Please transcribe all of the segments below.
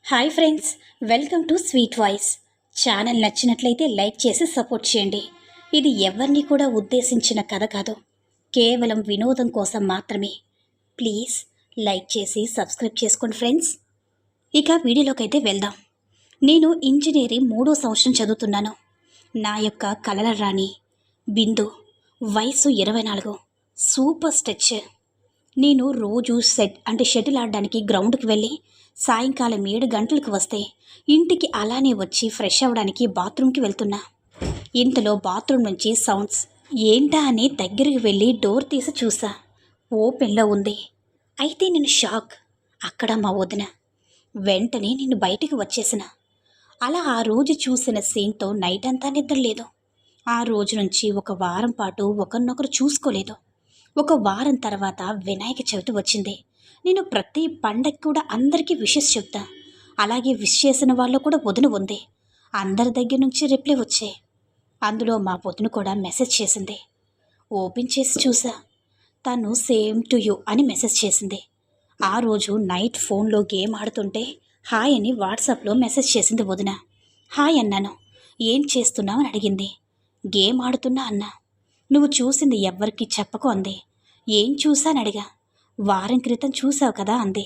Hi friends, welcome to sweet voice. Channel నచ్చినట్లయితే like చేసి support చేయండి. ఇది ఎవరిని కూడా ఉద్దేశించిన కథ కాదు, కేవలం వినోదం కోసం మాత్రమే. ప్లీజ్ లైక్ చేసి సబ్స్క్రైబ్ చేసుకోండి ఫ్రెండ్స్. ఇక వీడియోలోకి అయితే వెళ్దాం. నేను ఇంజనీరింగ్ 3వ సంవత్సరం చదువుతున్నాను. నా యొక్క కలల రాణి బిందు, వయసు 24, సూపర్ స్ట్రెచ్. నేను రోజు షటిల్ ఆడడానికి గ్రౌండ్కి వెళ్ళి సాయంకాలం 7 గంటలకు వస్తే ఇంటికి అలానే వచ్చి ఫ్రెష్ అవ్వడానికి బాత్రూమ్కి వెళ్తున్నా. ఇంతలో బాత్రూమ్ నుంచి సౌండ్స్. ఏంటా అని దగ్గరికి వెళ్ళి డోర్ తీసి చూసా. ఓపెన్లో ఉంది. అయితే నేను షాక్. అక్కడ మా వదిన. వెంటనే నేను బయటికి వచ్చేసిన. అలా ఆ రోజు చూసిన సీన్తో నైట్ అంతా నిద్రలేదు. ఆ రోజు నుంచి ఒక వారం పాటు ఒకరినొకరు చూసుకోలేదు. ఒక వారం తర్వాత వినాయక చవితి వచ్చింది. నేను ప్రతి పండగకి కూడా అందరికీ విషెస్ చెప్తా. అలాగే విష్ చేసిన వాళ్ళు కూడా వదిన ఉంది. అందరి దగ్గర నుంచి రిప్లై వచ్చాయి. అందులో మా వదిన కూడా మెసేజ్ చేసింది. ఓపెన్ చేసి చూసా. తను సేమ్ టు యూ అని మెసేజ్ చేసింది. ఆ రోజు నైట్ ఫోన్లో గేమ్ ఆడుతుంటే హాయ్ అని వాట్సాప్లో మెసేజ్ చేసింది వదిన. హాయ్ అన్నాను. ఏం చేస్తున్నావు అని అడిగింది. గేమ్ ఆడుతున్నా అన్నా. నువ్వు చూసింది ఎవ్వరికి చెప్పకు అంది. ఏం చూసాని అడిగా. వారం క్రితం చూసావు కదా అంది.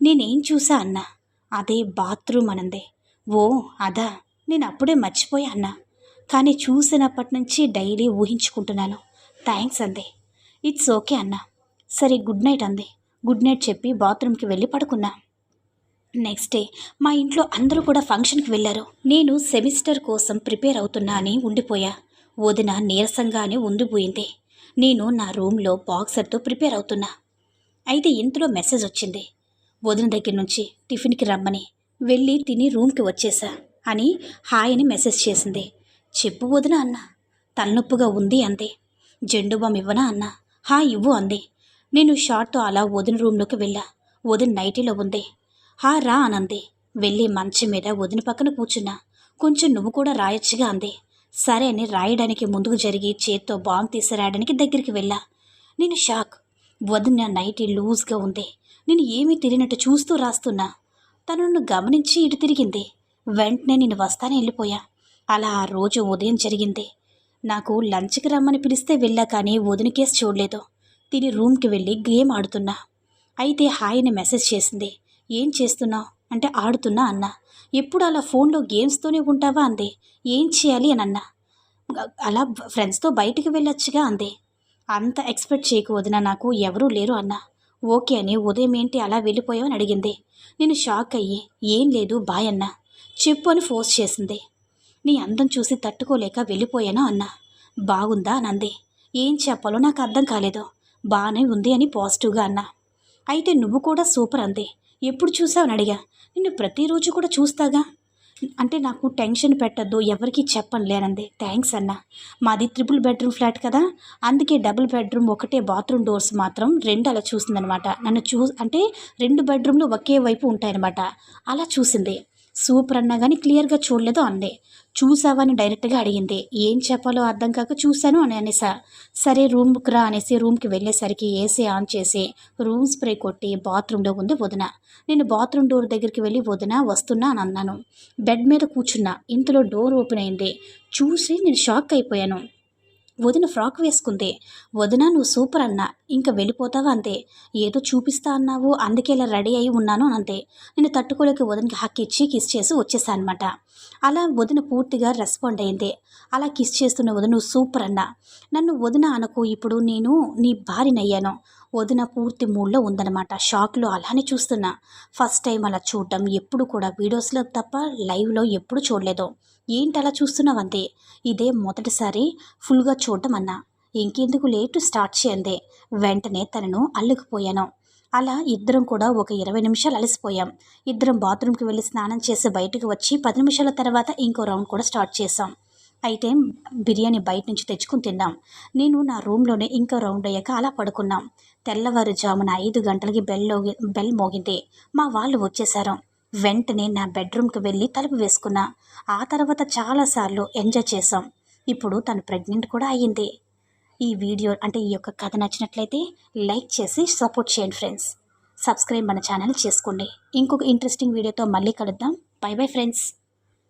నేనేం చూసా అన్నా. అదే బాత్రూమ్ అనంది. ఓ అదా, నేను అప్పుడే మర్చిపోయా అన్నా. కానీ చూసినప్పటి నుంచి డైలీ ఊహించుకుంటున్నాను. థ్యాంక్స్ అంది. ఇట్స్ ఓకే అన్నా. సరే గుడ్ నైట్ అంది. గుడ్ నైట్ చెప్పి బాత్రూమ్కి వెళ్ళి పడుకున్నా. నెక్స్ట్ డే మా ఇంట్లో అందరూ కూడా ఫంక్షన్కి వెళ్ళారు. నేను సెమిస్టర్ కోసం ప్రిపేర్ అవుతున్నా అని ఉండిపోయా. వదిన నీరసంగానే ఉండిపోయింది. నేను నా రూమ్లో బాక్సర్తో ప్రిపేర్ అవుతున్నా. అయితే ఇంతలో మెసేజ్ వచ్చింది వదిన దగ్గర నుంచి. టిఫిన్కి రమ్మని. వెళ్ళి తిని రూమ్కి వచ్చేసా అని హాయ్ అని మెసేజ్ చేసింది. చెప్పు వదిన అన్నా. తలనొప్పిగా ఉంది అంది. జెండు బామ్ ఇవ్వనా అన్నా. హాయ్ ఇవ్వు అంది. నేను షార్ట్తో అలా వదిన రూమ్లోకి వెళ్ళా. వదిన నైటీలో ఉంది. హా రా అనంది. వెళ్ళి మంచం మీద వదిన పక్కన కూర్చున్నా. కొంచెం నువ్వు కూడా రాయొచ్చుగా అంది. సరే అని రాయడానికి ముందుకు జరిగి చేత్తో బాంబు తీసి రాయడానికి దగ్గరికి వెళ్ళా. నేను షాక్. వదిన నైటీ లూజ్గా ఉంది. నేను ఏమీ తెలియనట్టు చూస్తూ రాస్తున్నా. తను నన్ను గమనించి ఇటు తిరిగింది. వెంటనే నేను వస్తానే వెళ్ళిపోయా. అలా ఆ రోజు ఉదయం జరిగింది. నాకు లంచ్కి రమ్మని పిలిస్తే వెళ్ళా, కానీ వదిన కేసు చూడలేదు. తిని రూమ్కి వెళ్ళి గేమ్ ఆడుతున్నా. అయితే హాయ్ని మెసేజ్ చేసింది. ఏం చేస్తున్నావు అంటే ఆడుతున్నా అన్నా. ఎప్పుడు అలా ఫోన్లో గేమ్స్తోనే ఉంటావా అంది. ఏం చేయాలి అని అన్నా. అలా ఫ్రెండ్స్తో బయటికి వెళ్ళొచ్చుగా అంది. అంత ఎక్స్పెక్ట్ చేయకు వదిన, నాకు ఎవరూ లేరు అన్నా. ఓకే అని ఉదయం ఏంటి అలా వెళ్ళిపోయావని అడిగింది. నేను షాక్ అయ్యి ఏం లేదు బాయ్ అన్నా. చెప్పు అని ఫోర్స్ చేసింది. నీ అందం చూసి తట్టుకోలేక వెళ్ళిపోయాను అన్నా. బాగుందా అని అంది. ఏం చెప్పాలో నాకు అర్థం కాలేదు. బాగానే ఉంది అని పాజిటివ్గా అన్నా. అయితే నువ్వు కూడా సూపర్ అంది. ఎప్పుడు చూసావని అడిగా. నిన్ను ప్రతిరోజు కూడా చూస్తాగా అంటే నాకు టెన్షన్ పెట్టద్దు, ఎవరికి చెప్పను లేనంది. థ్యాంక్స్ అన్నా. మాది 3 బెడ్రూమ్ ఫ్లాట్ కదా, అందుకే డబుల్ బెడ్రూమ్ ఒకటే, బాత్రూమ్ డోర్స్ మాత్రం 2 అలా చూసిందనమాట. నన్ను అంటే 2 బెడ్రూమ్లు ఒకే వైపు ఉంటాయన్నమాట. అలా చూసింది. సూపర్ అన్నా కానీ క్లియర్గా చూడలేదు అంది. చూసావని డైరెక్ట్గా అడిగింది. ఏం చెప్పాలో అర్థం కాక చూశాను అని అనేసా. సరే రూమ్కి రా అనేసి రూమ్కి వెళ్ళేసరికి ఏసీ ఆన్ చేసి రూమ్ స్ప్రే కొట్టి బాత్రూంలో ఉంది వదిన. నేను బాత్రూమ్ డోర్ దగ్గరికి వెళ్ళి వదిన వస్తున్నా అని అన్నాను. బెడ్ మీద కూర్చున్నా. ఇంతలో డోర్ ఓపెన్ అయింది. చూసి నేను షాక్ అయిపోయాను. వదిన ఫ్రాక్ వేసుకుంది. వదిన నువ్వు సూపర్ అన్నా. ఇంకా వెళ్ళిపోతావా అంతే. ఏదో చూపిస్తా అన్నావు, అందుకే ఇలా రెడీ అయి ఉన్నాను అంతే. నేను తట్టుకోలేక వదినకి హక్ ఇచ్చి కిస్ చేసి వచ్చేసా అనమాట. అలా వదిన పూర్తిగా రెస్పాండ్ అయింది. అలా కిస్ చేస్తున్న వదిన నువ్వు సూపర్ అన్నా. నన్ను వదిన అనకు, ఇప్పుడు నేను నీ భార్యనయ్యాను. వదిన పూర్తి మూడ్లో ఉందన్నమాట. షాక్లో అలానే చూస్తున్నా. ఫస్ట్ టైం అలా చూడటం. ఎప్పుడు కూడా వీడియోస్లో తప్ప లైవ్లో ఎప్పుడు చూడలేదు. ఏంటి అలా చూస్తున్నావంతే. ఇదే మొదటిసారి ఫుల్గా చూడటం అన్నా. ఇంకెందుకు లేటు స్టార్ట్ చేయండి. వెంటనే తనను అల్లుకుపోయాను. అలా ఇద్దరం కూడా ఒక 20 నిమిషాలు అలసిపోయాం. ఇద్దరం బాత్రూమ్కి వెళ్ళి స్నానం చేసి బయటకు వచ్చి 10 నిమిషాల తర్వాత ఇంకో రౌండ్ కూడా స్టార్ట్ చేసాం. అయితే బిర్యానీ బయట నుంచి తెచ్చుకుని తిన్నాం. నేను నా రూమ్లోనే ఇంకో రౌండ్ అయ్యాక అలా పడుకున్నాం. తెల్లవారుజామున 5 గంటలకి బెల్ మోగింది. మా వాళ్ళు వచ్చేసారు. వెంటనే నా బెడ్రూమ్కి వెళ్ళి తలుపు వేసుకున్నా. ఆ తర్వాత చాలాసార్లు ఎంజాయ్ చేసాం. ఇప్పుడు తను ప్రెగ్నెంట్ కూడా అయ్యింది. ఈ వీడియో ఈ యొక్క కథ నచ్చినట్లయితే లైక్ చేసి సపోర్ట్ చేయండి ఫ్రెండ్స్. సబ్స్క్రైబ్ మన ఛానల్ చేసుకోండి. ఇంకొక ఇంట్రెస్టింగ్ వీడియోతో మళ్ళీ కలుద్దాం. By bye friends.